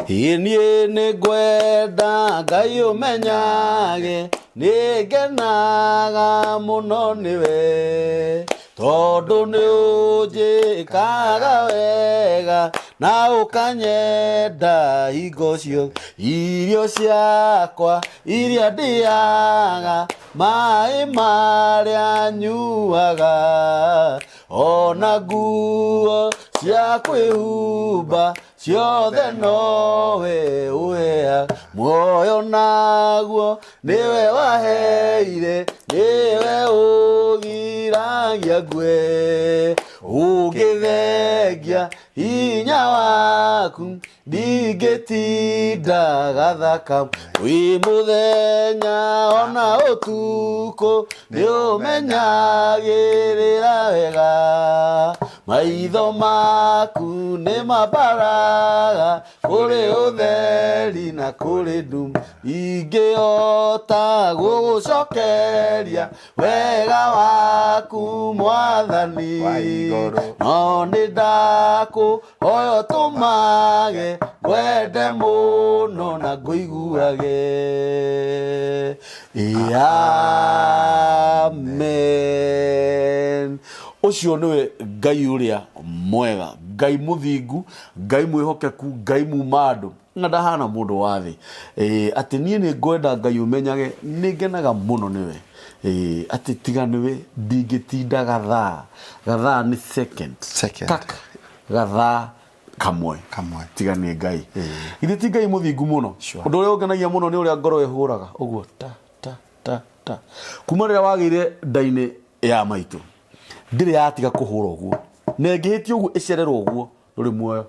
Ini ngwenda Ngai umenyage ningenaga muno niwe tondu ni unjikaga wega na ukanyenda hingo cio irio ciakwa iria ndiaga mai maria nyuaga ona nguo cia kwihumba ciothe nowe uheaga muoyo naguo niwe waheire niwe ugiragia ngue ugithengia hinya waku ndingitinda gathaka wi muthenya ona utuku ni umenyagirira wega maitho maku ni mabaraga kuri utheri na kuri ndum ingihota gugucokeria wega waku mwathani no ni ndakuhoya tumage ngwende muno na nguiguage amen. Ucio niwe Ngai uria mwega, Ngai muthingu, Ngai mwihokeku, Ngai mumandu na ndahana mundu wa thi ati nie ni ngwenda Ngai umenyage ningenaga muno niwe ati tiga niwe ndingitinda gathaa ni second tak gathaa kamwe tiga ni Ngai ithe ti Ngai muthingu muno undu uria ungenagia muno ni uria ngoro ihuraga uguo ta kuma rira wagire ndaini ya maitu ndire yatiga kuhura uguo na ngihitio uguo icererwo uguo nduri muoyo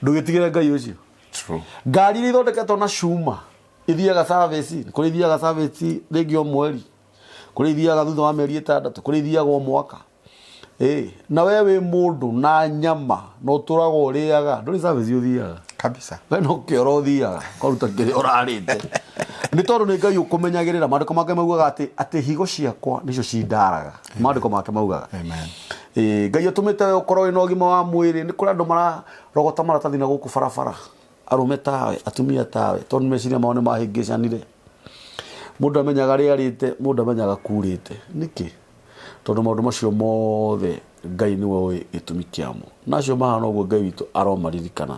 ndugitigire Ngai ucio true ngari ri thondeketwo na cuma ithiaga service kuri ithiaga service ringi o mweri kuri ithiaga thutha wa mieri 6 kuri ithiaga o mwaka na wewe mundu na nyama no turago uriaga nduri service uthiaga kabisa we no kioro uthiaga koruta kiri urarite ni tondu ni Ngai ukumenyagirira mandiko make maugaga ati higo ciakwa nicio cindaraga mandiko make maugaga amen Ngai atumite we ukorwo ina ugima wa mwiri ni kuri andu mararogota maratathi na guku barabara arume tawe atumia tawe tondu meciria mao ni mahingicanire mundu amenyaga riarite mundu amenyaga kurite niki tondu maundu macio mothe Ngai niwe oi gitumi kiamo nacio mahana uguo Ngai witu aromaririkana.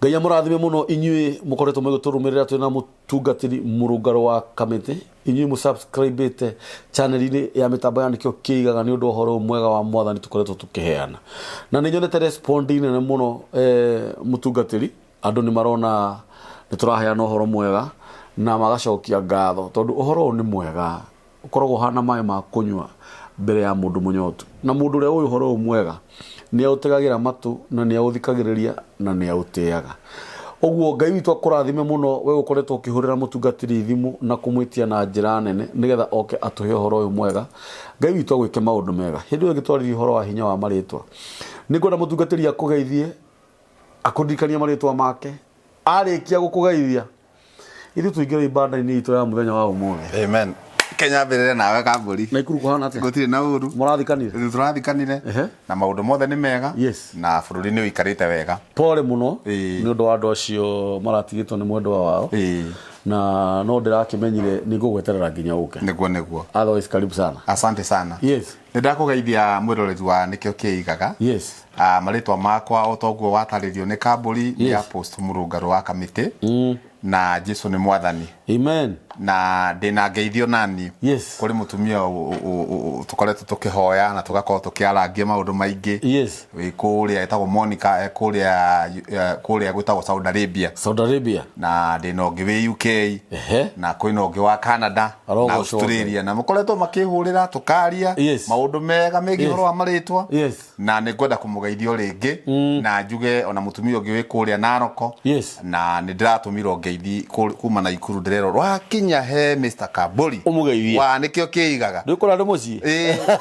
Ngai amurathime muno inyui mukoretwo muguturumirira twina mutungatiri murungaro wa kamite inyui mu subscribe channel ya mitambo ya nikio kiigaga ni undu horo mwega wa mwathani tukoretwo tukiheana na ni nyonete responding ne muno mutungatiri andu ni marona ni turaheana horo mwega na magacokia ngatho tondu uhoro ni mwega ukoragwo hana mai ma kunywa mbere ya mundu munyotu na mundu ule uyu horo mwega ni autegagira matu na ni authikagiriria na ni auteaga oguo Ngai witu akurathime muno we ukoretwo ukihurira mutungatiri thimu na kumwitia na njira nene nigetha oke atuhe horo uyu mwega Ngai witu agwike maundu mega hindi ugitwariri horo wa hinya wa maritwa nikwenda mutungatiri akugeithie akundikania maritwa make arikia gukugeithia ithu tuingire ibanda-ini itu ya muthenya wa umuthi amen Kenya mbere nawe kamburi na ikuru kuhana atia gutire na uru murathikanire turathikanire na maundu mothe ni mega na bururi ni uikarite wega pole muno ni undu wa andu acio maratigitwo ni mwendwa wao na no ndirakimenyire ni ngugweterera nginya uke niguo otherwise karibu sana asante sana ndakugeithia mwiroreri wa nikio kiigaga maritwa makwa utoguo wataririo ni kamburi ya post murungaro wa kamite na Jesu ni mwathani amen na ndina ngeithio nani kuri mutumia tukoretwo tukihoya na tugakorwo tukiarangia maundu maingi wi kuria etagwo Monica kuria gwitagwo Saudi Arabia na ndina ungi wi UK na kwina ungi wa Canada na Australia na mukoretwo makihurira tukaria maundu mega megi horo wa maritwa na ni ngwenda kumugeithio ringi na njuge ona mutumia ungi wi kuria Naroko na ni ndiratumiro ngeithi kuma na ikuru ndirero rwakinya he Mr. Kaburi umugeithie wa nikio kiigaga ndikora ndi muci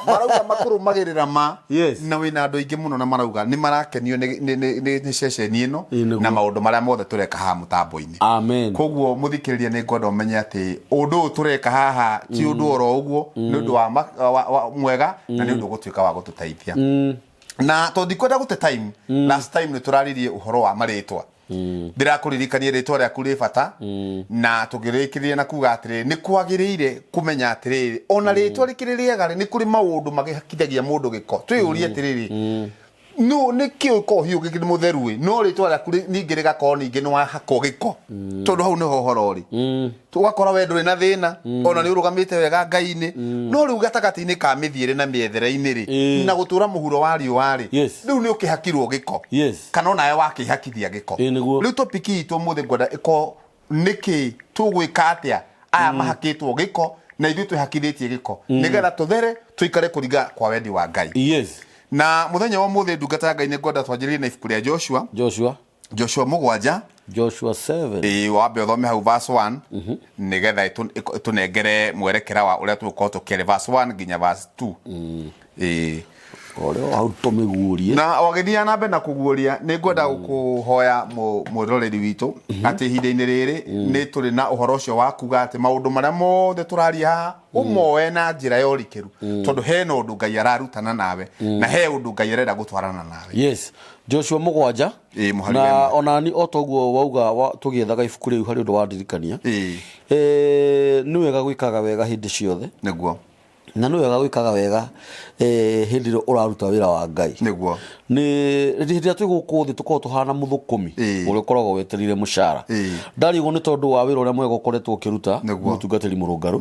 marauga makuru magirira ma na wina andu ingi muno na marauga ni marakenio ni ceceni ino na maundu maria mothe tureka ha mutambo-ini amen koguo muthikiriria ni ngwenda umenye ati undu tureka haha ti undu oro uguo ni undu wa mwega na ni undu gutuika wa gututeithia na to ndikwenda gute time last time ni turaririe uhoro wa maritwa ndirakuririkania ritwa rĩa kuri bata na tugirikirie na kuga atiri ni kwagiriire kumenya atiri ona ritwa rikiririega ni kuri maundu magihakithagia mundu giko twiyurie atiri no ni kio ko hiu gikiri mutheru no ritwa rĩa kuri ningi rigako ningi ni wa hako giko tondu hau ni ho horori tugakora we nduri na thina ona ni urugamite wega ngai-ini no riu gatagati-ini ka mithiire na miethere-ini ri na gutura muhuro wa riũa ri riu ni ukihakirwo giko kana ona we wakihakithia giko riu topic itu muthe ngwenda iko niki tugwika atia aya mahakitwo giko na ithu twihakithitie giko nigetha tuthere tuikare kuringa kwa wendi wa ngai na muthenya wa muthe ndungata ngai ni ngwenda twanjiririe na ibuku rĩa Joshua 7 wambe uthome hau verse 1 nigetha tunengere mwerekera wa uria tugukorwo tukiere verse 1 nginya verse 2 oreo hau tumiguurie na wagithia na mbere na kuguuria ni ngwenda gukuhoya mwiroreri witu ati ihinda-ini riri ni turi na uhoro ucio wa kuga ati maundu maria mothe turaria haha umoe na njira ya urikiru tondu hena undu ngai ararutana nawe na he undu ngai arenda gutwarana nawe Joshua 7 na onani otoguo wauga tugiethaga ibuku riu hari undu wa ndirikania ni wega gwikaga wega hindi ciothe niguo na no wega gwikaga wega hindi ro uraruta wira wa ngai niguo ni hindi twiguku thi tukorwo tuhana muthukumi uria ukoragwo weterire mushara ndarigo ni tondu wa wira uria mwega ukoretwo ukiruta mutungatiri murungaru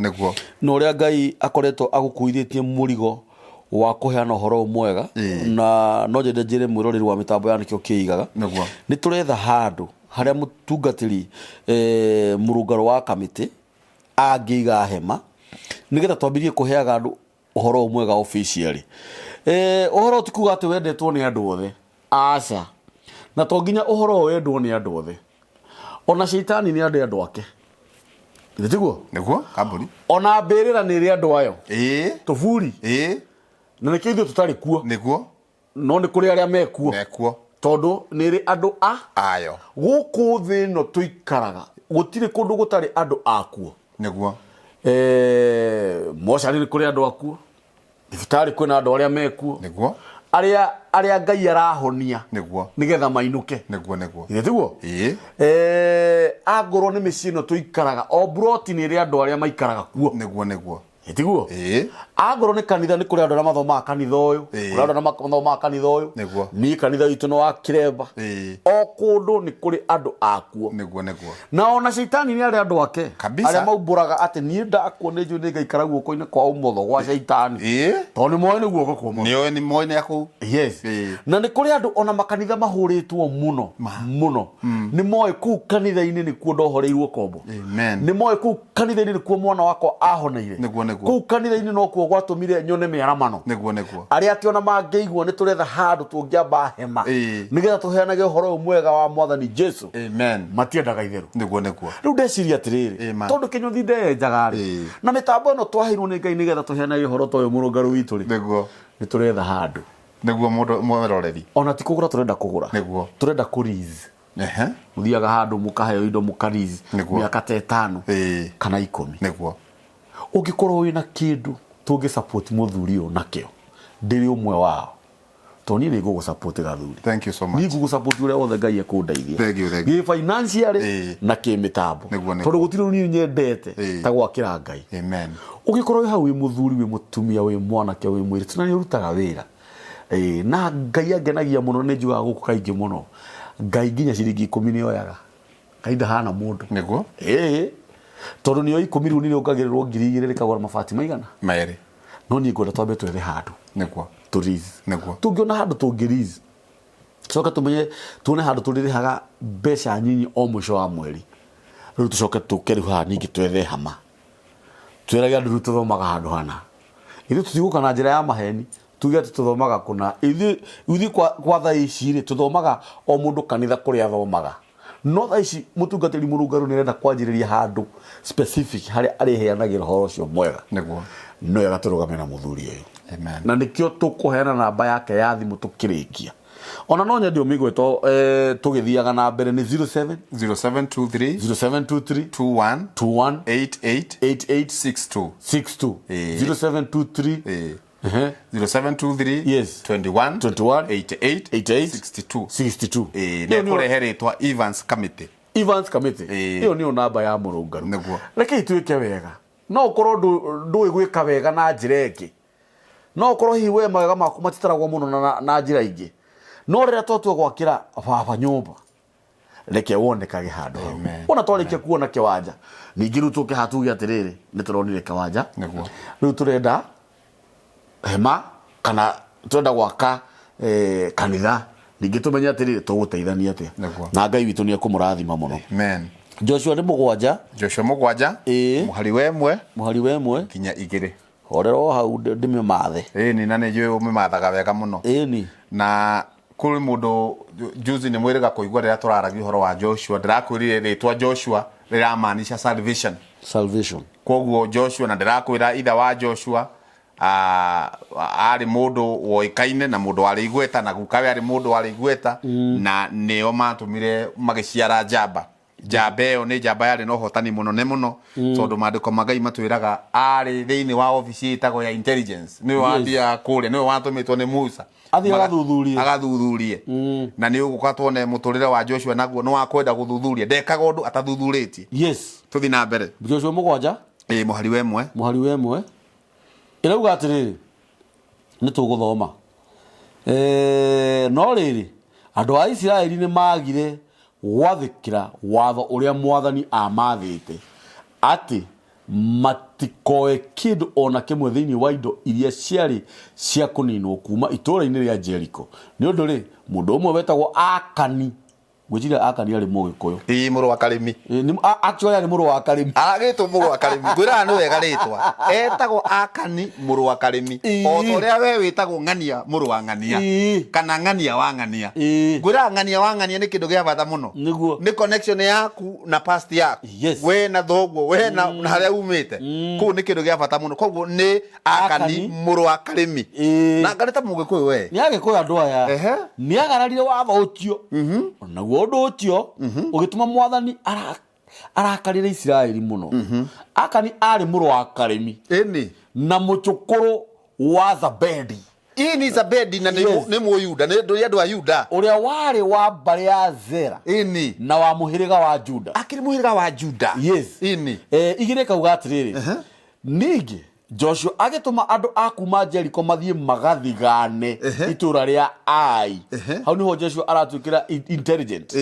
no uria ngai akoretwo agukuithitie murigo wa kuheana uhoro mwega na no njire mwiroreri wa mitambo ya nikio kiigaga ni turetha handu haria mutungatiri murungaru wa kamiti angiiga hema nigetha twambirie kuheaga andu uhoro mwega officially uhoro tikuga ati wendetwo ni andu othe aca na to nginya uhoro wendwo ni andu othe ona sheitani ni andu ake nditiguo niguo kaburi ona mbirira ni ri andu ayo tuburi na nikio ithu tutari kuo niguo no ni kuri aria mekuo tondu ni ri andu ayo guku thi no tuikaraga gutire kundu gutari andu akuo niguo moshari ni kuri andu akuo thibitari kwina andu aria mekuo niguo aria ngai arahonia niguo nigetha mainuke niguo tiguo agorwo ni micii no tuikaraga o broti ni ri andu aria maikaraga kuo niguo tiguo agorwo ni kanitha ni kuri andu aria mathomaga kanitha uyu kuri andu aria mathomaga kanitha uyu ni kanitha itu no wa kiremba o kundu ni kuri andu akuo niguo na ona sheitani ni andu ake aria maumburaga ati ni ndakwo ni nju ni ngaikara guoko-ini kwa umotho gwa sheitani to ni moe ni guoko kwa umotho ni moe ni aku na ni kuri andu ona makanitha mahuritwo muno ni moe ku kanitha-ini ni kuo ndohoreirwo kombo ni moe ku kanitha-ini ni kuo mwana wakwa ahoneire ku kanitha-ini no kuo gwatumire nyone miaramano niguo aria ati ona mangeigwo ni turetha handu tungiamba hema nigetha tuheanage uhoro mwega wa mwathani Jesu matiendaga itheru niguo riu ndeciria atiriri tondu kinyuthi ndenjaga ri na mitambo ino twaheirwo ni ngai nigetha tuheanage uhoro toyo murungaru witu ri ni turetha handu niguo mweroreri ona ti kugura turenda kugura niguo turenda kuriz muthiaga handu mukaheo indo mukariz miaka 5 kana 10 niguo ungikorwo wina kindu tungi support muthuri uyu nakio ndiri umwe wao to ni ngugu support gathuri thank you so much ni ngugu support uria wothe ngai ekundeithia thank you gi financially na ki mitambo tondu gutiro ni nyendete ta gwakira ngai ungikorwo hau wi muthuri wi mutumia wi mwanake wi mwiri tuna ni urutaga wira na ngai agenagia muno ni njuga guku kaingi muno ngai nginya ciringi 10 ni oyaga kaida hana mundu niguo tondu ni 10 riu ni ongagirirwo 2,000 rikagora mabati maigana mairi no ni ngwenda twambe twethe handu niguo turiz tungiona handu tungiriz coka tumenye tuone handu turirihaga mbeca nyinyi o mwisho wa mweri riu tucoke tukeriha ningi twethe hama twirage andu tuthomaga handu hana ithu tutiguka na njira ya maheni tuge tuthomaga kuna ithi kwa thaa ici ri tuthomaga o mundu kanitha kuria athomaga no thaa ici mutungatiri murungaru ni renda kwanjiriria handu specific hari ariheanagira horo cio mwega niguo no ya gaturugame na muthuri uyu na nikio tukuheana namba yake ya thimu tukirikia ona no nyendio migweto tugithiaga na mbere ni 0723 21 88 62 0723 0723 yes 21 88 62 62 nä kå rehe rä twa Evans Committee ĩyo nĩyo namba ya mũrũngarũ. Reke ituĩke wega, no ũkorwo ndũĩ gwĩka wega na njĩra ĩngĩ, no ũkorwo hihi we mawega maku matitaragwo mũno na njĩra ingĩ, no rĩrĩa twatua gwakĩra baba nyũmba reke wonekage handũ hau. Ona twarĩkia kuona kĩwanja ningĩ rĩu tũke hatuge atĩrĩrĩ nĩ tũronire kĩwanja, rĩu tũrenda hema kana tũrenda gwaka kanitha, ningĩ tũmenye atĩrĩrĩ tũgũteithania atĩa na Ngai witũ nĩ ekũmũrathima mũno. Amen. Joshua nĩ mũgwanja mũhari wemwe kinya 2 horero hau ndĩmĩmathe ni na nĩ njũĩ ũmĩmathaga wega mũno ni na kũrĩ mũndũ juzi nĩ mwĩrĩga kũigua rĩrĩa tũraragia ũhoro wa Joshua, ndĩrakwĩrire rĩtwa Joshua rĩramaanisha salvation. Koguo Joshua na ndĩrakwĩra ithe wa Joshua ari mũndũ woĩkaine na mũndũ warĩ igweta, na gukawe arĩ mũndũ warĩ igweta na nĩo matũmire magĩciara njamba. Njamba ĩyo nĩ njamba yarĩ na ũhotani mũno tondũ maandĩko ma Ngai matwĩraga arĩ thĩinĩ wa ofici ĩtagwo ya intelligence, nĩwe wathia kũrĩa, nĩwe watũmĩtwo nĩ Musa agathuthurie na nĩ ũgũka tuone mũtũrĩre wa Joshua naguo nĩ wa kwenda gũthuthuria, ndekaga ũndũ atathuthurĩtie. Yes, tũthi na mbere. Joshua mũgwanja mũhari wemwe ĩrauga atĩrĩrĩ nĩ tũgũthoma no rĩrĩ andũ a Isiraeli nĩ magire gwathĩkĩra watho ũrĩa mwathani amathĩte atĩ matikoe kĩndũ ona kĩmwe thĩinĩ wa indo iria ciarĩ cia kũninwo kuma itũũra-inĩ rĩa Jericho. Nĩ ũndũ rĩ mũndũ ũmwe wetagwo Akani, gwĩciria Akani arĩ Mũgĩkũyũ, mũrũ wa Karĩmi, actually arĩ mũrũ wa Karĩmi, agĩtwo mũrũ wa Karĩmi, ngwĩraga nĩ wega rĩtwa etagwo Akani mũrũ wa Karĩmi, o ta ũrĩa we wĩtagwo Ng'ania mũrũ wa Ng'ania kana Ng'ania wa Ng'ania. Ngwĩraga Ng'ania wa Ng'ania nĩ kĩndũ gĩa bata mũno, nĩ connection yaku na past yaku, we na thoguo we na harĩa umĩte, kũu nĩ kĩndũ gĩa bata mũno. Koguo nĩ Akani mũrũ wa Karĩmi na ngarĩta Mũgĩkũyũ we nĩ Agĩkũyũ andũ aya nĩ agararire watho ũcio naguo ũndũ ũcio ũgĩtũma mwathani arakarĩre Isiraeli mũno. Akani arĩ mũrũ wa Karĩmi na mũcũkũrũ wa Zabedi. Ni Zabedi na nĩ Mũyuda, nĩ andũ a Yuda, ũrĩa warĩ wa mbarĩ ya Zera na wa mũhĩrĩga wa Juda. Akĩrĩ mũhĩrĩga wa Juda. Igĩrĩ kauga atĩrĩrĩ ningĩ Joshua agĩtũma andũ a kuma Jericho mathiĩ magathigane itũũra rĩa Ai. Hau nĩho Joshua aratuĩkĩra intelligent,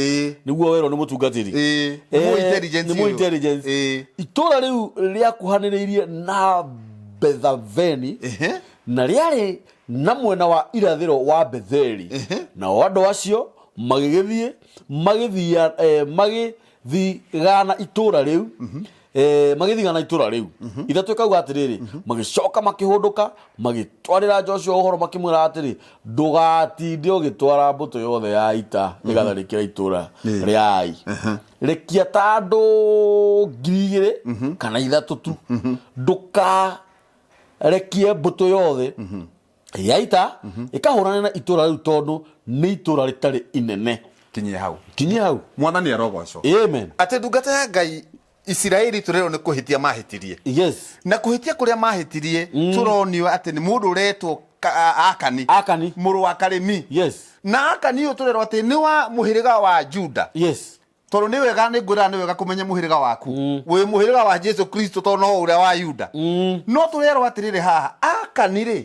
nĩguo werwo nĩ mũtungatĩri nĩ intelligence. Itũũra rĩu rĩakuhanĩrĩirie na Bethaveni na rĩarĩ na mwena wa irathĩro wa Betheli, nao andũ acio magĩthigana itũũra rĩu ithatũ kauga atĩrĩrĩ magĩcoka makĩhũndũka magĩtwarĩra Joshua ũhoro makĩmwĩra atĩrĩ ndũgatinde ũgĩtwara mbũtũ yothe ya ita ĩgatharĩkĩra itũũra rĩa Ai, rekia ta andũ 2,000 kana 3 tu, ndũkarekie mbũtũ yothe ya ita ĩkahũrana na itũũra rĩu tondũ nĩ itũũra rĩtarĩ inene. Kinyie hau mwathani arogocwo. Amen. Atĩ ndungata ya Ngai Isiraeli tũrerwo nĩ kũhĩtia mahĩtirie. Na kũhĩtia kũrĩa mahĩtirie tũronio atĩ nĩ mũndũ ũretwo Akani mũrũ wa Karĩmi. Na Akani ũyũ tũrerwo atĩ nĩ wa mũhĩrĩga wa Juda. Tondũ nĩ wega nĩ ngwĩra nĩ wega kũmenya mũhĩrĩga waku wĩ mũhĩrĩga wa Jesu Kristo tondũ no ũrĩa wa Yuda. No tũrerwo atĩrĩrĩ haha Akani rĩ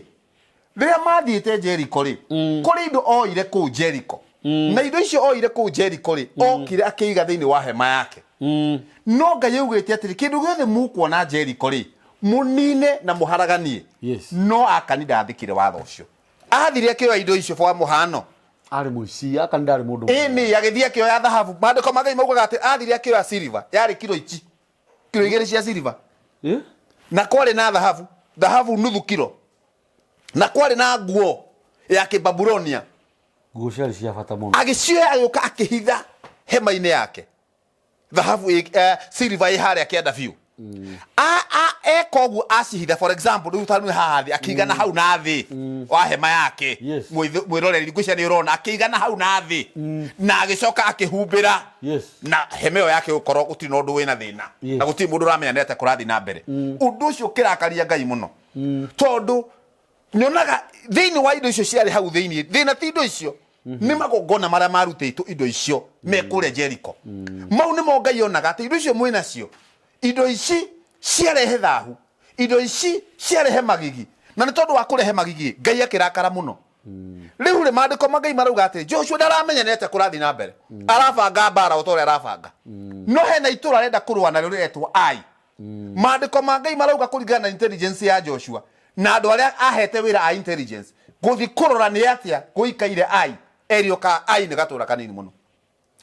rĩrĩa mathiĩte Jericho rĩ kũrĩ indo oire kũu Jericho na indo icio oire kũu Jericho rĩ okire akĩiga thĩinĩ wa hema yake. No Ngai augĩte atĩrĩ kĩndũ gĩothe mũkuona Jericho rĩ mũnine na mũharaganie. No Akani ndathĩkire watho ũcio, athire akĩoya indo icio kwa mũhano arĩ mũici. Akani ndarĩ mũndũ agĩthiĩ akĩoya thahabu. Maandĩko ma Ngai maugaga atĩ athire akĩoya silver yarĩ kilo 2 cia silver na kwarĩ na thahabu nuthu kilo na kwarĩ na nguo ya Kĩbabulonia, nguo ciarĩ cia bata mũno, agĩcioya agĩũka akĩhitha hema-inĩ yake. Thahabu silver harĩa kĩanda biũ eka ũguo acihitha. For example rĩu ta nĩ haha thĩ akĩigana hau na thĩ wa hema yake, mwĩroreri ngwĩciria nĩ ũrona akĩigana hau na thĩ na agĩcoka akĩhumbĩra na hema ĩyo yake gũkorwo gũtirĩ na ũndũ wĩna thĩna na gũtirĩ mũndũ ũramenya nĩ atĩa kũrathiĩ na mbere. Ũndũ ũcio ũkĩrakaria Ngai mũno tondũ nyonaga thiini wa indo icio ciarĩ hau thiini thina ti indo icio nĩ magongona marĩa marutĩtwo indo icio me kũrĩa Jericho mau nĩmo Ngai onaga atĩ indo icio mwĩ nacio indo ici ciarehe thahu indo ici ciarehe magigi na nĩ tondũ wa kũrehe magigi Ngai akĩrakara mũno rĩu rĩ maandĩko ma Ngai marauga atĩ Joshua ndaramenya nĩete kũrathi na mbere arabanga mbara o ta ũrĩa arabanga no hena itũra arenda kũrũa narĩo rĩretwo Ai maandĩko ma Ngai marauga kũringana na intelligence ya Joshua na andũ arĩa ahete wĩra a intelligence gũthi kũrora nĩ atĩa gũikaire Ai erioka Ai nĩ gatũra kanini mũno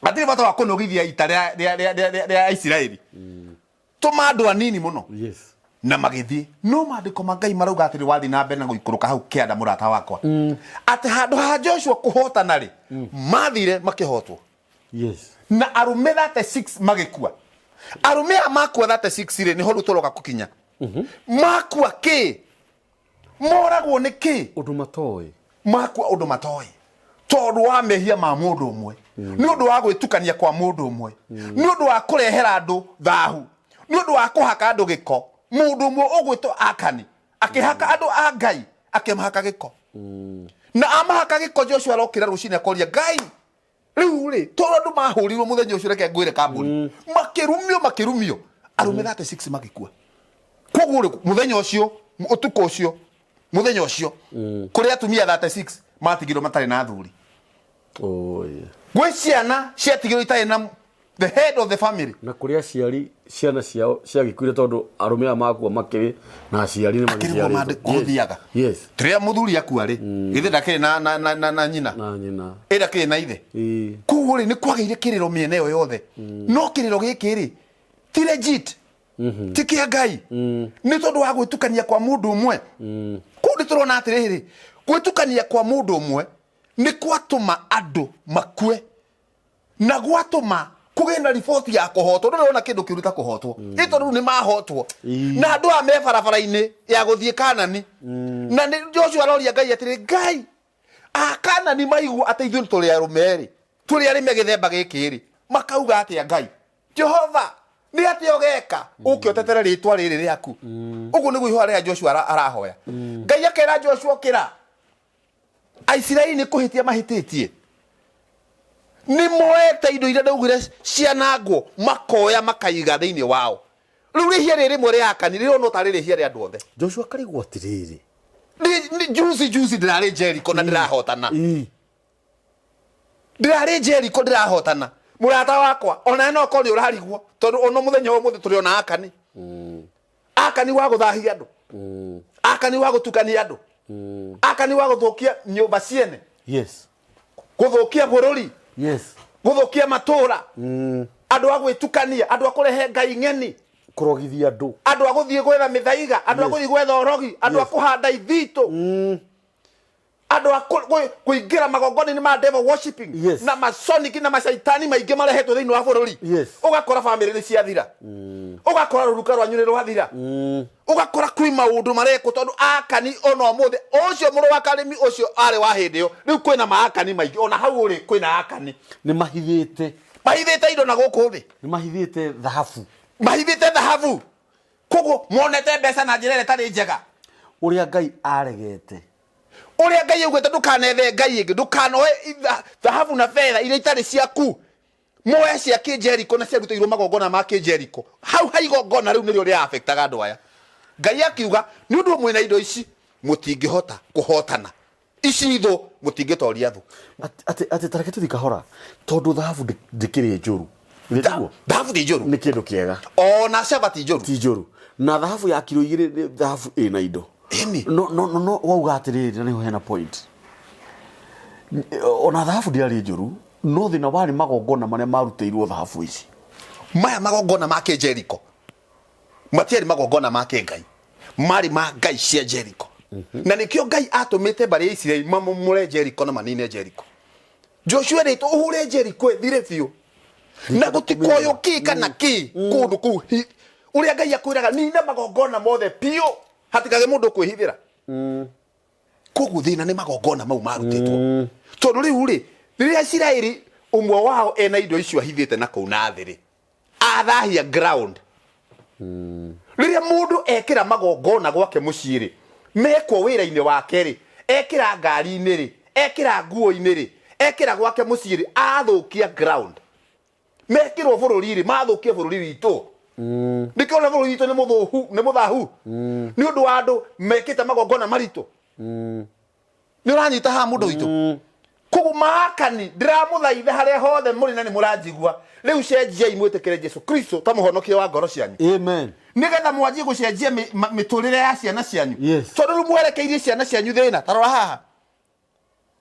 atirĩ bata wa kũnogithia ita rĩa Isiraeli tũma andũ anini mũno na magĩthiĩ no maandĩko ma Ngai marauga atĩ wathi na mbere na gũikũrũka hau kĩanda mũrata wakwa atĩ handũ ha Joshua kũhotana rĩ mathire makĩhotwo na arume 36 magĩkua arume a makua 36 rĩ nĩho rĩu tũroka gũkinya makua kĩ moragwo nĩ kĩ ũndũ matoĩ makua ũndũ matoĩ tondũ wa mehia ma mũndũ ũmwe nĩ ũndũ wa gwĩtukania kwa mũndũ ũmwe nĩ ũndũ wa kũrehera andũ thahu nĩ ũndũ wa kũhaka andũ gĩko mũndũ ũmwe ũgwĩtwo Akani akĩhaka andũ a Ngai akĩmahaka gĩko na amahaka gĩko Joshua arokĩra rũcinĩ akoria Ngai rĩu rĩ tondũ andũ mahũrirwo mũthenya ũcio reke ngwĩre kambuni makĩrumio arume 36 magĩkua koguo rĩ mũthenya ũcio ũtukũ ũcio mũthenya ũcio kũrĩ atumia 36 matigirwo matarĩ na athuri gwĩ ciana ciatigirwo itarĩ na the head of the family na kũrĩ aciari ciana ciao ciagĩkuire tondũ arume a makua makĩrĩ na aciari nĩ magĩciarĩtwo tũrĩa mũthuri akua rĩ githĩ ndakĩrĩ na nyina ndakĩrĩ na ithe koguo rĩ nĩ kwagĩire kĩrĩro mĩena ĩyo yothe no kĩrĩro gĩkĩ rĩ ti legit ti kĩa Ngai nĩ tondũ wa gwĩtukania kwa mũndũ ũmwe kũu nĩ tũrona atĩrĩrĩ gwĩtukania kwa mũndũ ũmwe nĩ gwatũma andũ makue na gwatũma kũgĩe na riboti ya kũhotwo ndũrona kĩndũ kĩruta kũhotwo nĩ tondũ nĩ mahotwo na andũ a me barabara-inĩ ya gũthiĩ Kanani na nĩ Joshua aroria Ngai atĩrĩ Ngai a Kanani maigua atĩ ithuĩ tũrĩ arũme rĩ tũrĩ arĩme gĩthemba gĩkĩ rĩ makauga atĩa Ngai Jehova nĩ atĩ ũgeka ũke ũtetere rĩtwa rĩrĩ rĩaku ũguo nĩguo ihoya rĩa Joshua arahoya Ngai akera Joshua kĩra Aisiraeli nĩ kũhĩtia mahĩtĩtie nĩ moete indo iria ndaugire cianangwo makoya makaiga thĩinĩ wao rĩu rĩhia rĩrĩ rĩmwe rĩa Akani rĩrona ta rĩhia rĩa andũ othe Joshua karigwo atĩrĩrĩ juicy ndĩrarĩ Jericho na ndĩrahotana ndĩrarĩ Jericho ndĩrahotana mũrata wakwa ona no ko nĩ ũrarigwo tondũ ono mũthenya wa mũthĩ tũrĩ ona Akani Akani wa gũthahia andũ Akani wa gũtukania andũ Akani wa gũthũkia nyũmba ciene gũthũkia bũrũri gũthũkia matũra andũ a gwĩtukania andũ a kũrehe ngai ng'eni kũrogithia andũ andũ a gũthiĩ gwetha mĩthaiga andũ a gũthiĩ gwetha orogi andũ a kũhanda ithito andũ a kũingĩra magongona-inĩ ma devil worshiping na masonic na macaitani maingĩ marehetwo thĩinĩ wa bũrũri ũgakora bamĩrĩ nĩ ciathira ũgakora rũruka rwanyu nĩ rwathira ũgakora kwĩ maũndũ marekwo tondũ Akani ona ũmũthĩ ũcio mũrũ wa Karĩmi ũcio arĩ wa hĩndĩ ĩyo rĩu kwĩna maakani maingĩ ona hau ũrĩ kwĩna Akani nĩ mahithĩte indo na gũkũ thĩ nĩ mahithĩte thahabu koguo monete mbeca na njĩra ĩrĩa ĩtarĩ njega ũrĩa Ngai aregete ũrĩa Ngai augĩte ndũkanethe Ngai ĩngĩ ndũkanoe thahabu na betha iria itarĩ ciaku moya cia kĩnjeriko na ciarutĩirwo magongona ma kĩnjeriko hau haigongona rĩu nĩrĩo rĩa affectaga andũ aya Ngai akiuga nĩ ũndũ mwĩna indo ici mũtingĩhota kũhotana ici thũ mũtingĩtoria thũ atĩ tareke tũthi kahora tondũ thahabu ndĩkĩrĩ njũru thahabu ti njũru nĩ kĩndũ kĩega ona caba ti njũru na thahabu ya kiro 2 nĩ thahabu ĩna indo no wauga atĩrĩrĩ na nĩho hena point ona thahabu ndĩarĩ njũru no thĩna warĩ magongona marĩa marutĩirwo thahabu ici maya magongona ma kĩnjeriko matiarĩ magongona ma kĩngai marĩ ma ngai cia Jericho na nĩkĩo Ngai atũmĩte mbarĩ ya Isiraeli mamomore Jericho na manine Jericho Joshua rĩtwo ũhũre Jericho ĩthire biũ na gũtikoyo kĩ kana kĩ kũndũ kũu ũrĩa Ngai akwĩraga nina magongona mothe biũ hatikage mũndũ kwĩhithĩra koguo thĩna nĩ magongona mau marutĩtwo tondũ rĩu rĩ rĩrĩa Isiraeli ũmwe wao ena indo icio ahithĩte na kũu na thĩ rĩ athahia ground rĩrĩa mũndũ ekĩra magongona gwake mũciĩ rĩ mekwo wira-inĩ wake rĩ, ekĩra ngari-inĩ rĩ, ekĩra nguo-inĩ rĩ, ekĩra gwake mũciĩ rĩ, athũkia ground. Mekĩrwo bũrũri rĩ, mathũkia bũrũri witũ. Nĩkĩo ona bũrũri witũ nĩ mũthahu. Nĩ ũndũ wa andũ mekĩte magongona maritũ. Nĩ ũranyita haha mũndũ witũ. Koguo mahakani ndiramũthaitha harĩa hothe mũrĩ na nĩ mũranjigua. Rĩu cenjiai mwĩtĩkĩre Jesũ Kristo ta mũhonokia wa ngoro cianyu. Amen. Nĩgetha mwanjie gũcenjia mĩtũrĩre ya ciana cianyu. Tondũ rĩu mwerekeirie ciana cianyu thĩna. Tarora haha.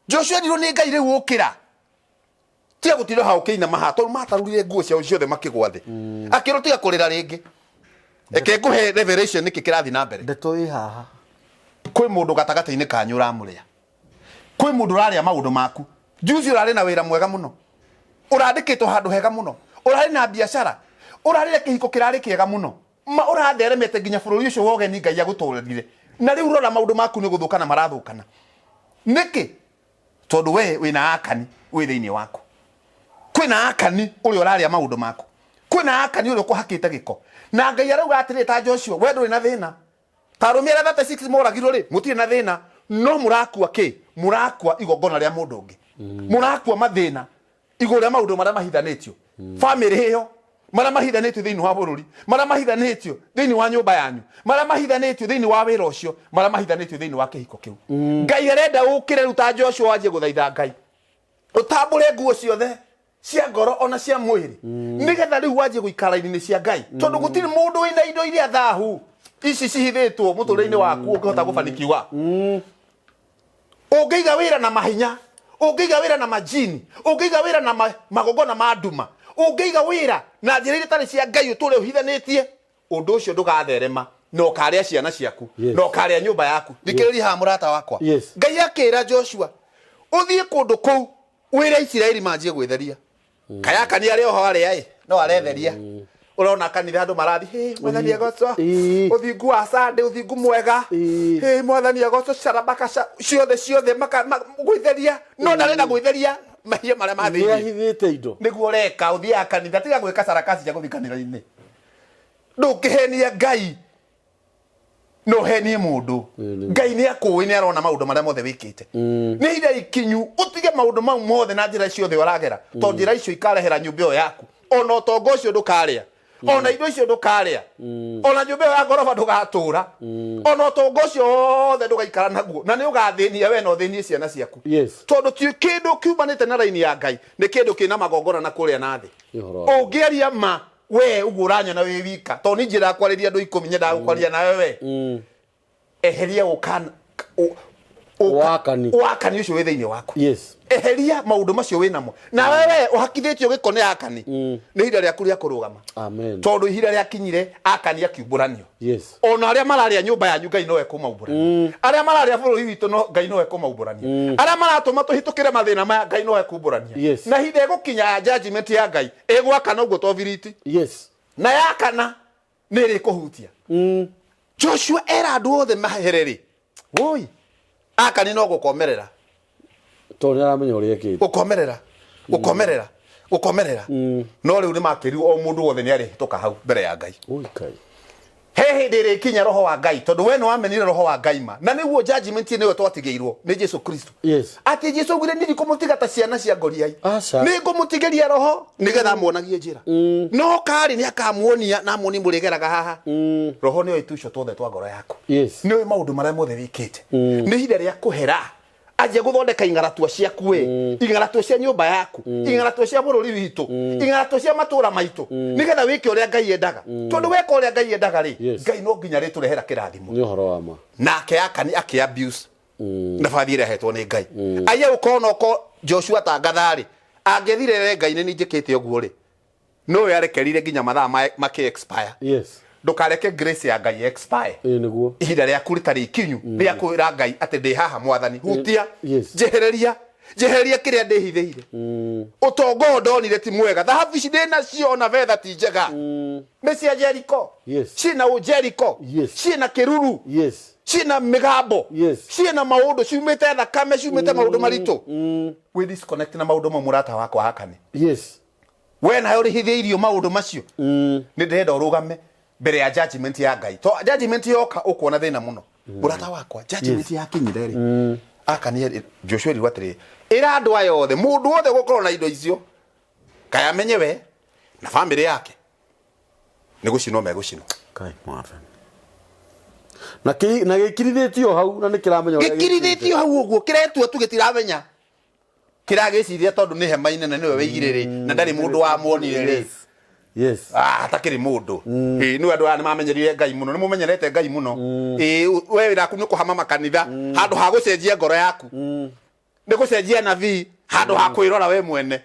Joshua ndirwo nĩ Ngai rĩu ũkĩra. Tiga gũtinda hau kĩinama haha tondũ matarurire nguo ciao ciothe makĩgwa thĩ. Akĩrwo tiga kũrĩra rĩngĩ. Reke ngũhe revelation nĩkĩ kĩrathi na mbere. Ndeto ĩ haha. Kwĩ mũndũ gatagatĩ-inĩ kanyu ũramũrĩa. Kwĩ mũndũ ũrarĩa maũndũ maku. Juzi ũrarĩ na wĩra mwega mũno. Ũrandĩkĩtwo handũ hega mũno. Ũrarĩ na biacara. Ũrarĩ kĩhiko kĩrarĩ kĩega mũno. Ũratheremete nginya bũrũri ũcio wa ũgeni Ngai agũtũrĩrire. Na rĩu rora maũndũ maku nĩ gũthũkana marathũkana. Nĩkĩ? Tondũ we wĩna akani wĩ thĩinĩ waku. Kwĩna akani ũrĩa ũrarĩa maũndũ maku. Kwĩna akani ũrĩa ũkũhakĩte gĩko. Na Ngai arauga atĩrĩ ta Joshua, we ndũrĩ na thĩna. Ta arũme arĩa 36 moragirwo rĩ, mũtirĩ na thĩna. No mũrakua kĩ? Mũrakua igongona rĩa mũndũ ũngĩ. Mũrakua mathĩna igũrũ rĩa maũndũ marĩa mahithanĩtio. Family ĩyo marĩa mahithanĩtio thĩinĩ wa bũrũri, marĩa mahithanĩtio thĩinĩ wa nyũmba yanyu, marĩa mahithanĩtio thĩinĩ wa wĩra ũcio, marĩa mahithanĩtio thĩinĩ wa kĩhiko kĩu. Ngai arenda ũkĩre rĩu ta Joshua wanjie gũthaitha Ngai. Ũtambũre nguo ciothe cia ngoro ona cia mwĩrĩ. Nĩgetha rĩu wanjie gũikara indo-inĩ cia Ngai. Tondũ gũtirĩ mũndũ wĩna indo iria thahu ici cihithĩtwo mũtũrĩre-inĩ waku ũngĩhota gũbanikiwa. Ũngĩiga wĩra na mahinya, ũngĩiga wĩra na majini, ũngĩiga wĩra na magongona ma nduma, ũngĩiga wĩra na njĩra iria itarĩ cia Ngai ũtũũre ũhithanĩtie, ũndũ ũcio ndũgatherema na ũkarĩa ciana ciaku na ũkarĩa nyũmba yaku. Thikĩrĩria haha mũrata wakwa. Ngai akĩra Joshua ũthiĩ kũndũ kũu wĩra Isiraeli manjie gwĩtheria. Kayakani arĩ oho arĩa no aretheria. Urona kanitha andũ marathi mwathani agoco uthingu wa Sunday uthingu mwega mwathani agoco carabaka ciothe gwĩtheria no ndarenda gwĩtheria mahia marĩa mathĩinĩ ahithĩte indo nĩguo reka ũthiaga kanitha tiga gwĩka sarakasi cia gũthiĩ kanitha-inĩ ndũngĩhenia Ngai no henie mũndũ. Ngai nĩ akũĩ nĩ arona maũndũ marĩa mothe wĩkĩte. Nĩ ira ikinyu ũtige maũndũ mau mothe na njĩra ciothe ũragera tondũ njĩra icio ikarehera nyũmba ĩyo yaku ona ũtonga ũcio ndũkarĩa ona indo icio ndũkarĩa ona nyũmba ĩyo ya ngoroba ndũgatũra ona ũtonga ũcio wothe ndũgaikara naguo na nĩ ũgathĩnia we na ũthĩnie ciana ciaku tondũ ti kĩndũ kiumanĩte na raini ya Ngai nĩ kĩndũ kĩna magongona na kũrĩa na thĩ. Ũngĩaria ma we ũguo ũranyona wĩ wika tondũ nĩ njĩra kwarĩria andũ 10 nyenda gũkwaria nawe we eheria ũkana wakani ũcio wĩ thĩinĩ waku. Eheria maũndũ macio wĩ namo na wewe ũhakithĩtio gĩko nĩ akani nĩ ihinda rĩaku rĩa kũrũgama tondũ ihinda rĩakinyire akani akiumbũranio. Ona arĩa mararĩa nyũmba yanyu Ngai no ekũmaumbũrania, arĩa mararĩa bũrũri witũ no Ngai no ekũmaumbũrania, arĩa maratũma tũhĩtũkĩre mathĩna maya Ngai no ekũmbũrania. Na ihinda ĩgũkinya judgment ya Ngai ĩgwakana ũguo to biriti na yakana nĩ ĩrĩkũhutia. Joshua era andũ othe maherere woi akani no gũkomerera tondũ nĩaramenya ũrĩa ekĩte gũkomerera no rĩu nĩ makĩrirwo o mũndũ wothe nĩ arĩhĩtũka hau mbere ya Ngai. He hĩndĩ ĩrĩkinya roho wa Ngai tondũ we nĩwamenire roho wa Ngai ma na nĩguo judgment nĩyo twatigĩirwo nĩ Jesũ Kristo. Atĩ Jesũ augire nĩndikũmũtiga ta ciana cia ngoriai nĩngũmũtigĩria roho nĩgetha muonagie njĩra no karĩ nĩ akamuonia na muoni mũrĩgeraga haha roho nĩyo ituicio tuothe twa ngoro yaku nĩwe maũndũ marĩa mothe wĩkĩte nĩ ihinda rĩa kũhera anjia gũthondeka ing'aratua ciaku we ing'aratua cia nyũmba yaku ing'aratua cia bũrũri witũ ing'aratua cia matũra maitũ nĩgetha wĩke ũrĩa Ngai endaga tondũ weka ũrĩa Ngai endaga rĩ Ngai no nginya rĩtũrehera kĩrathimo. Nĩ ũhoro wa ma nake akani akĩ-abuse nabathi ĩrĩa ahetwo nĩ Ngai. Aiya gũkorwo noko Joshua tangatharĩ angĩthire Ngai nĩ njĩkĩte ũguo rĩ no yarekerire nginya mathaa makĩ-expire. Ndũkareke grace ya Ngai expire nĩguo ihinda rĩaku rĩtarĩ ikinyu rĩa kwĩra Ngai atĩ ndĩ haha mwathani hutia njehereria kĩrĩa ndĩhithĩire. Ũtonga ndonire ti mwega thahabu ici ndĩ nacio na betha ti njega nĩ cia Jeriko ciĩna ũjeriko ciĩna kĩruru ciĩna mĩgambo ciĩna maũndũ ciumĩte thakame ciumĩte maũndũ maritũ. Wĩ disconnect na maũndũ mau mũrata wakwa hakane we nayo rĩhithĩirio maũndũ macio nĩ ndĩrenda ũrũgame mbere ya judgment ya Ngai to judgment yoka ũkuona thĩna mũno Murata wakwa judgment yakinyire ri. Akani Joshua riwatire. Ira andu ayo othe mundu wothe gukorwo na indo icio. Kaya menyewe na family yake. Ni gucinwo megucinwo. Kai mwathani. Na gikirithitio hau na nikiramenya gikirithitio hau uguo kiretua tu gitiramenya kiragiciria tondu ni hema-ine na niwe weigire ri na ndari mundu wa muonire ri. Yes. Hatakiri mundu. Ni andu ani mamenyerire Ngai muno, ni mumenyerete Ngai muno. We wira ku ni kuhama makanitha handu ha gucenjia ngoro yaku. Ni gucenjia nabii handu ha kwirora we mwene.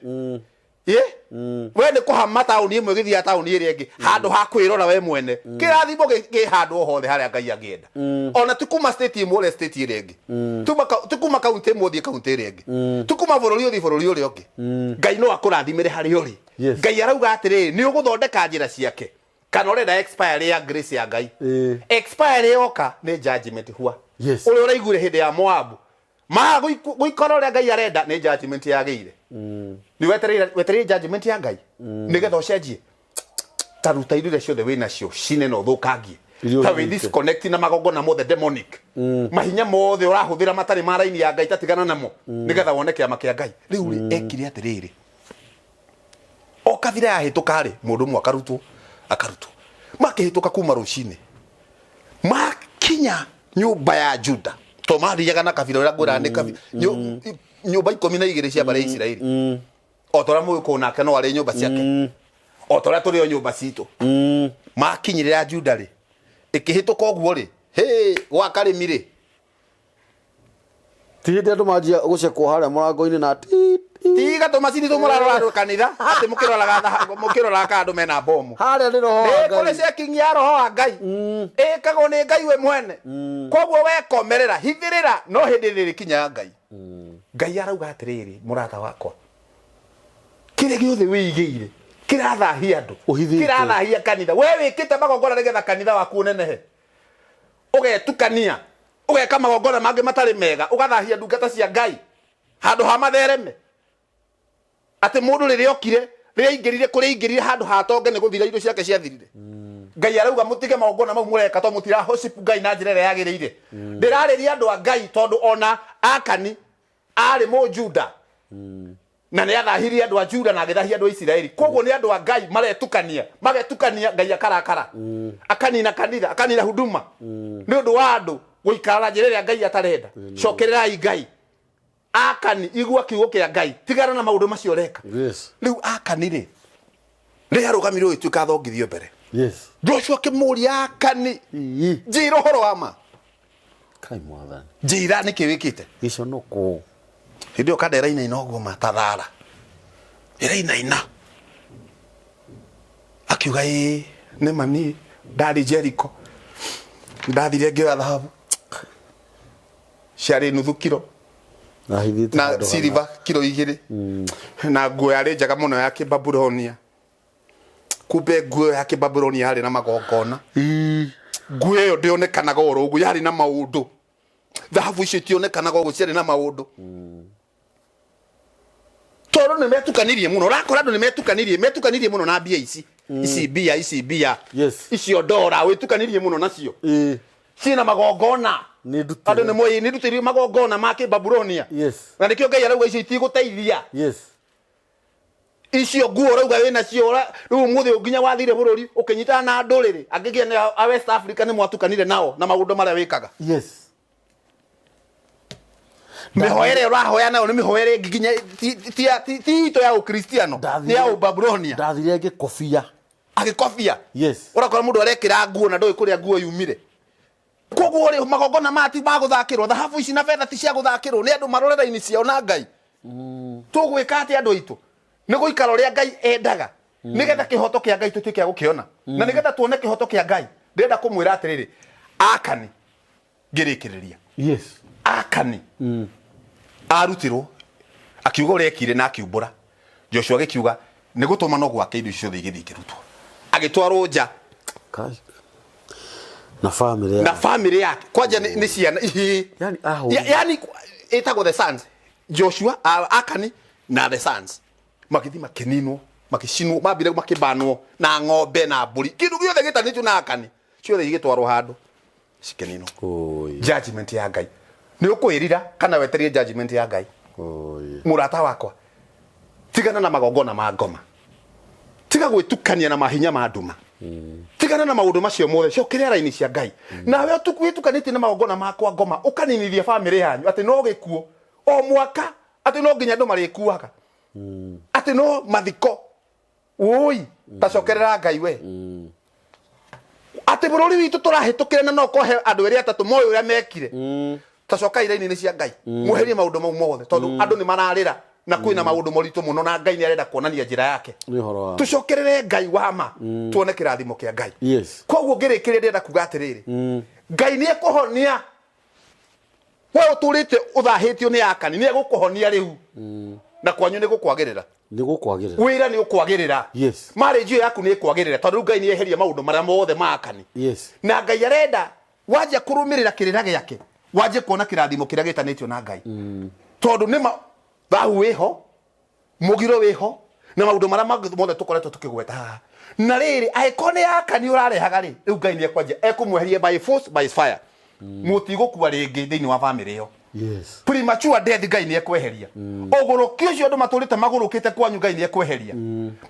We ni kuhama tauni imwe githia tauni iri ingi handu ha kwirora we mwene. Kirathimo gi handu hothe haria Ngai angienda. Ona tukuma state imwe state iri ingi. Tukuma county imwe thie county iri ingi. Tukuma bururi uthi bururi uri ungi. Ngai no akurathimire hari uri. Ngai arauga atiri ni uguthondeka njira ciake. Kana urenda expire ya grace ya Ngai. Expire yoka ni judgment huwa. Uri uraigure hindi ya Moabu. Guikora uria Ngai arenda ni judgment yageire. Ni wetereire judgment ya Ngai. Nigetha ucenjie. Taruta indo ciothe wina cio cine no thukangie. Ta we disconnect na magongona mothe demonic. Mahinya mothe urahuthira matari ma raini ya Ngai tatigana namo. Nigetha wone kiama kia Ngai. Riu ri ekire atiriri. Okathira yahituka ri mundu mwe akarutwo. Makihituka kuma rucine. Makinya nyumba ya Juda. To mathiaga na kabira ria ngurandika nyumba 12 cia bare Isiraeli. Otora muko nake no ari nyumba ciake. Otora turi o nyumba citu. Makinyirira Juda ri. Ikihituka oguo ri. Gwa Karimire. Tihinde andu manjia gucekwo haria murango-ini na tiga to macini to murarora kanitha ati mukirora ka andu mena bomu haria ni roho Ngai kole checking ya roho Ngai kago ni Ngai we mwene koguo we komerera hithirira no hindi riri kinya Ngai Ngai arauga atiriri murata wakwa kire giothe wigiire kirathahia andu kirathahia kanitha we wikite magongona nigetha kanitha waku nenehe ugetukania ugeka magongona mangi matari mega ugathahia ndungata cia Ngai handu ha mathereme ati mundu riri okire riri ingirire handu hatonge ni guthira indo ciake ciathirire Ngai arauga mutige magongona mau mureka to mutira hosipu Ngai na njira yagirire ndirariria andu a Ngai tondu ona Akani ari mu Juda na ni athahirie andu a Juda na agithahia andu a Isiraeli koguo ni andu a Ngai magetukania Ngai akarakara akanina kanitha akanina huduma ni undu wa andu guikara njira ria Ngai atarenda cokererai Ngai Akani igua kiugo kia Ngai tigana na maundu macio reka riu Akani ri arugamire uituka thongithio mbere Joshua kimuria Akani njira horo wa ma kai mwathani njira ni kiwikite giconoku hindi ukandera ina inoguo matathara ina akiuga ni mani ndari Jericho ndathire ngioya thahabu ciari nuthu kilo na silver kilo 2 na nguo yari njaga muno ya Kibabulonia kumbe nguo ya Kibabulonia yari na magongona nguo yo ndionekanaga oro ugu yari na maundu thahabu icio tionekanaga ugu ciari na maundu toro ni metukanirie muno rakora andu ni metukanirie muno na mbia ici mbia icio ndora witukanirie muno nacio cina magongona andu ni moyi ni ndutirie magongona ma Kibabulonia na nikio Ngai arauga icio itiguteithia icio nguo rauga wina cio riu muthi unginya wathire bururi ukinyitana na nduriri angigia ni a West Africa ni mwatukanire nao na magundu maria wikaga mihoere urahoya nayo ni mihoere nginya ti ito ya ukristiano ni ya Babilonia ndathire ngikofia agikofia urakora mundu arekira nguo na ndoi kuria nguo yumire koguo ri magongona mati maguthakirwo thahabu ici na fedha ti cia guthakirwo ni andu marorera ini ciao na Ngai tugwika ati andu itu ni guikara ria Ngai endaga nigetha kihoto kia Ngai tutuike gukiona na nigetha tuone kihoto kia Ngai ndenda kumwira atiriri Akani ngirikiriria Akani arutirwo akiuga urekire na akiumbura Joshua gikiuga ni gutuma no gwake indo icio igithikirutwo agitwarwo nja na family yake kwanja ni ciana yani etagwo the sons Joshua Akani na the sons makithi makininwo makicinwo mabire makibanwo na ng'ombe na mburi kindu giothe gitanitwo na Akani ciothe igitwarwo handu cikenino judgment ya Ngai ni ukwirira kana weterie judgment ya Ngai murata wakwa tigana na magongona ma ngoma tiga gwitukania na mahinya ma nduma tigana na maundu macio mothe ciokiria raini cia Ngai nawe utukwitukanitie na magongona makwa ngoma ukaninithia family yanyu ati no gikuo o mwaka ati no nginya andu marikuaga ati no mathiko oi tacokerera Ngai we ati bururi witu turahitukire na no kohe andu eri atatu moyo uria mekire tacoka iraini ni cia Ngai muherie maundu mau mothe tondu andu ni mararira na kwina maundu moritu muno na Ngai ni arenda kuonania njira yake tucokerere Ngai wama tuone kirathimo kia Ngai koguo ngirikire ndenda kuga atiriri Ngai ni ekuhonia we uturite uthahitio ni akani ni egukuhonia riu na kwanyu ni gukwagirira wira ni ukwagirira marriage yaku ni ikwagirira tondu Ngai ni eheria maundu maria mothe makani na Ngai arenda waje kurumirira kirira giake waje kuona kirathimo kiria gitanitio na Ngai tondu nima thahu wiho mugiro wiho na maundu maria mothe tukoretwo tukigweta na riri aikone yakani urarehaga ri riu Ngai ni ekwanja ekumweherie by force by fire mutigukua ringi thiini wa family yo premature death Ngai ni ekweheria ogorokio cio andu maturite magurukite kwanyu Ngai ni ekweheria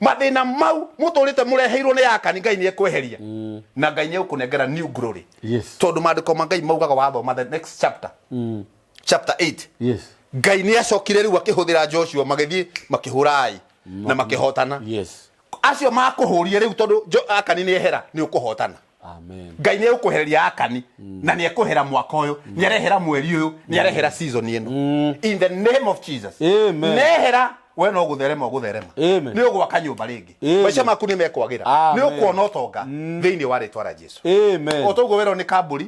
mathina mau muturite mureheirwo ni yakani Ngai ni ekweheria na Ngai ni ukunengera new glory tondu mandiko ma Ngai maugaga wathoma the next chapter chapter 8 Ngai ni acokire riu akihuthira Joshua magithii makihurai na makihotana acio makuhurie riu tondu akani ni ehera ni ukuhotana amen Ngai ni ukuhereria akani na ni ekuhera mwaka uyu ni arehera mweri uyu ni arehera season ino in the name of Jesus amen nehera we no gutherema gutherema ni ugwaka nyumba ringi maica maku ni mekwagira ni ukuona utonga thiini wa ritwa ra Jesu amen otogo wero ni kamburi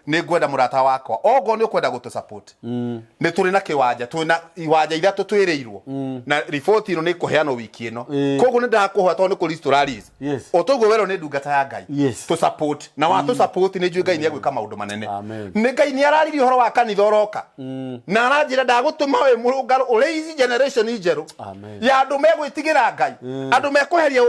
ni ngwenda murata wakwa ogo ni ukwenda gutu support ni turi na kiwanja twina iwanja ithatu twiriirwo na report ino ni kuheana wiki ino koguo ni ndakuhoya tondu ku restaurators otogo wero ni ndungata ya Ngai to support na wa to support ni njui Ngai ni egwika maundu manene ni Ngai ni arariri horo wa kanitha oroka na aranjira ndagutuma we murungaro uri generation ijeru amen ya andu megwitigira Ngai andu mekuheria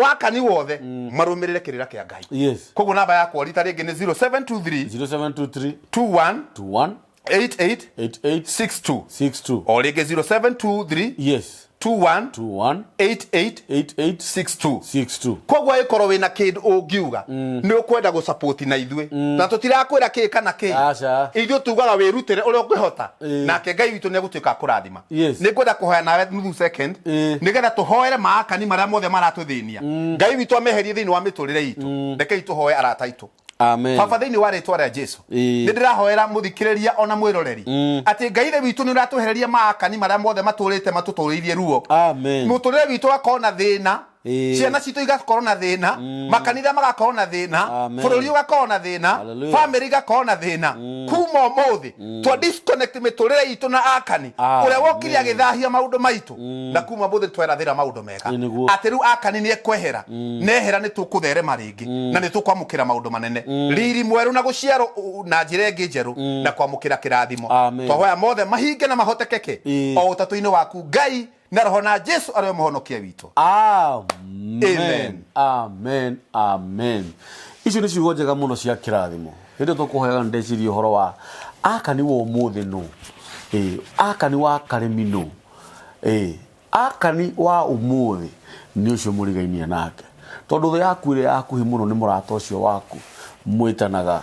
wakani wothe marumirire kirira kia Ngai koguo namba yakwa rita ringi ni 0723 21 8862 o ringi 0723 21 8862 koguo ikorwo wina kindu ungiuga ni ukwenda gu support na ithwe na tutirakwira ki kana ki ithwe tugaga wirutire uria ungihota nake Ngai witu ni egutuika kurathima ni kwenda kuhoya nawe nuthu second nigetha tuhoere maakani maria mothe maratuthinia Ngai witu ameherie thiini wa miturire itu reke tuhoe arata itu amen baba thiini wa ritwa ria Jesu ni ndirahoera muthikiriria ona mwiroreri ati Ngai the witu ni uratuhereria maakani maria mothe maturite matuturiirie ruo amen muturire witu akona thina ciana citu igakorwo na thina makanitha magakorwo na thina bururi ugakorwo na thina family igakorwo na thina kuma umuthi twa disconnect miturire itu na akani uria wokiri agithahia maundu maitu na kuma umuthi twerathira maundu mega ati riu akani ni ekwehera nehera ni tukutherema ringi na ni tukwamukira maundu manene riri mweru na guciaro na njira ingi njeru na kwamukira kirathimo twahoya mothe mahinge na mahotekeke o utatu-ini waku Ngai na roho na Jesu ario muhonokia witu amen amen amen icio ni ciugo njega muno cia kirathimo hindi tukuhoyaga ndeciria uhoro wa akani wa umuthi nu akani wa karimi nu akani wa umuthi ni ucio murigainia nake tondu thu yaku ire yakuhi muno ni murata ucio waku mwitanaga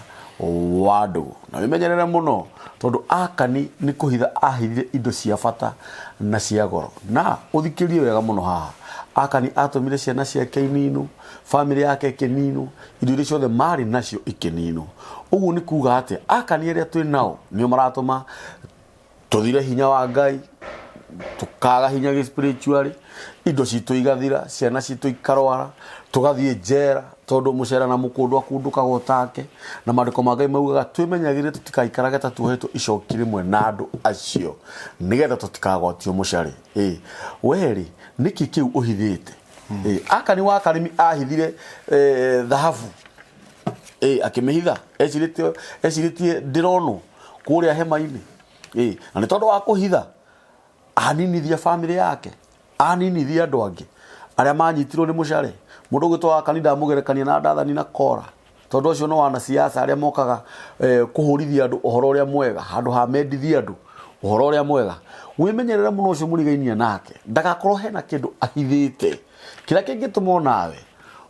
wadu na wimenyerere muno tondu akani ni kuhitha ahithire indo cia bata na cia goro na uthikirie wega muno haha akani atumire ciana ciake ininu family yake kininu indo iria ciothe mari nacio ikininu uguo ni kuga ati akani aria twi nao ni maratuma tuthire hinya wa Ngai tukaga hinya spiritually indo citu igathira ciana citu ikarwara tugathie njera tondu mucera na mukundu akunduka gotake na mandiko ma Ngai maugaga twimenyagire tutikaikaraga ta tuhetwo icokire mwe na andu acio nigetha tutikagotio mucari weri niki kiu uhithite akani wa karimi ahithire dhahabu akimehitha eciritie ndirono kuria hema-ini na ni tondu wa kuhitha aninithia family yake aninithia andu angi aria manyitirwo ni mucari mundu gwitwa akani ndamugerekania na ndathani na Kora tondu ucio no wana siasa aria mokaga kuhurithia andu uhoro uria mwega handu ha mendithia andu uhoro uria mwega wimenyerera muno ucio murigainie nake ndagakorwo hena kindu ahithite kira kingituma nawe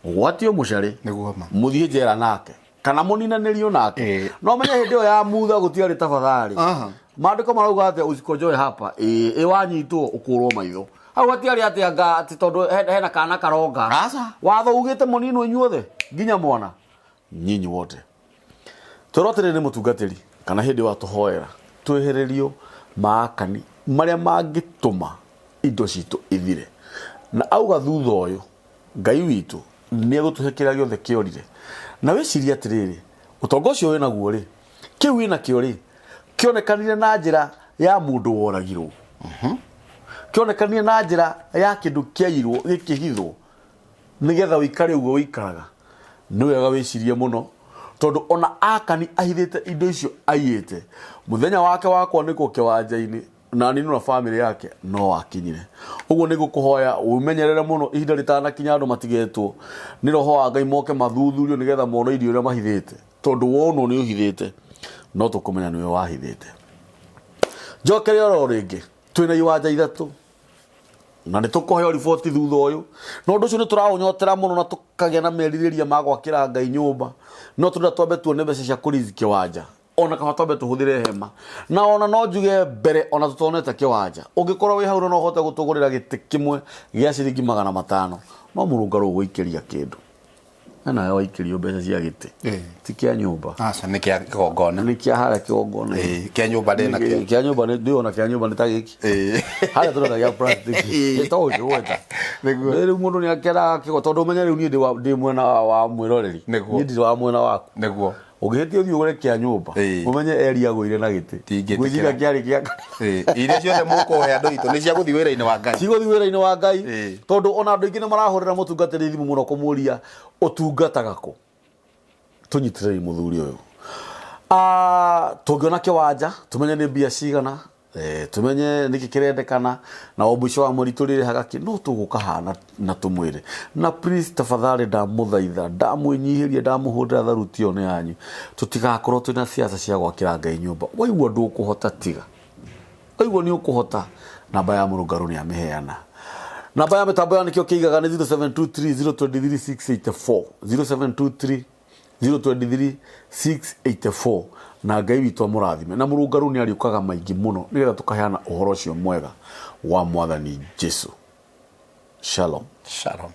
gwatio mucari niguo ma muthie njera nake kana muninanirio nake no menye hindi yo ya mutha gutiari tafathari maandiko marauga ati usikojoe hapa wanyitwo ukurwo maitho hau atiari ati anga ati tondu hena kana karonga watho ugite munino inyuothe nginya mwana nyinyi wote torotere ni mutungatiri kana hindi wa tuhoera twehererio maakani maria mangituma indo citu ithire na auga thutha uyu ngai witu ni egutuhekera giothe kiorire na wiciria atiriri utongo ucio wina guo ri kiu wina kio ri kionekanire na njira ya mundu woragirwo kionekanire na njira ya kindu kiairwo gikihithwo nigetha wikare uguo wikaraga ni wega wicirie muno tondu ona akani ahithite indo icio aiyite muthenya wake wa kwaniko kiwanja-ini na ninu na family yake no akinyire uguo ni gukuhoya umenyerere muno ihinda ritana kinya andu matigetwo ni roho wa Ngai moke mathuthurio nigetha mono irio ria mahithite tondu wono ni uhithite no tukumenya niwe wahithite njokere oro ringi twina iwanja ithatu na ni tukuheo riboti thutha uyu no ndu ucio ni turaũnyotera muno na tukagia na meririria ma gwakira Ngai nyumba no tunda twambe tuone mbeca cia kurithi kiwanja ona kama twambe tuhuthire hema na ona no njuge mbere ona tutonete kiwanja ungikorwo wi hau no hote gutugurira giti kimwe gia ciringi 500 no murungaru guikiria kindu na yo ikirio mbeca cia giti ti kia nyumba aca ni kia kigongona ni kia hara kigongona kia nyumba ndina kia nyumba ndio na kia nyumba nitagiki hara turona ya plastic itoje weta niguo mundu ni akera kigo tondu menye riu ni ndi mwena wa mwiroreri ni ndi wa mwena waku niguo ugihitio thiugure kia nyumba umenye area gwire na giti gwiciria kiari kia iria ciothe mukuhe andu itu ni cia guthi wira-ini wa Ngai cigo thi wira-ini wa Ngai tondu ona andu ingi ni marahurira mutungatiri thimu muno kumuria utungataga ku tunyitirei muthuri uyu tungiona kiwanja tumenye ni mbia cigana tumenye niki kirendekana na obusho wa muri turire hagaki no tugukahana na tumwire na please tafadhali ndamuthaitha ndamwinyihiria ndamuhundira tharuti one yanyu tutigakorwo twina siasa cia gwakira Ngai nyumba waigua ndukuhota tiga waigua ni ukuhota namba ya murungaru ni ameheana namba ya mitambo ya nikio kiigaga ni 0723023684 0723023684 na Ngai witu amurathime na murungaru ni ariukaga maingi muno nigetha tukaheana uhoro ucio mwega wa mwathani Jesu. Shalom. Shalom.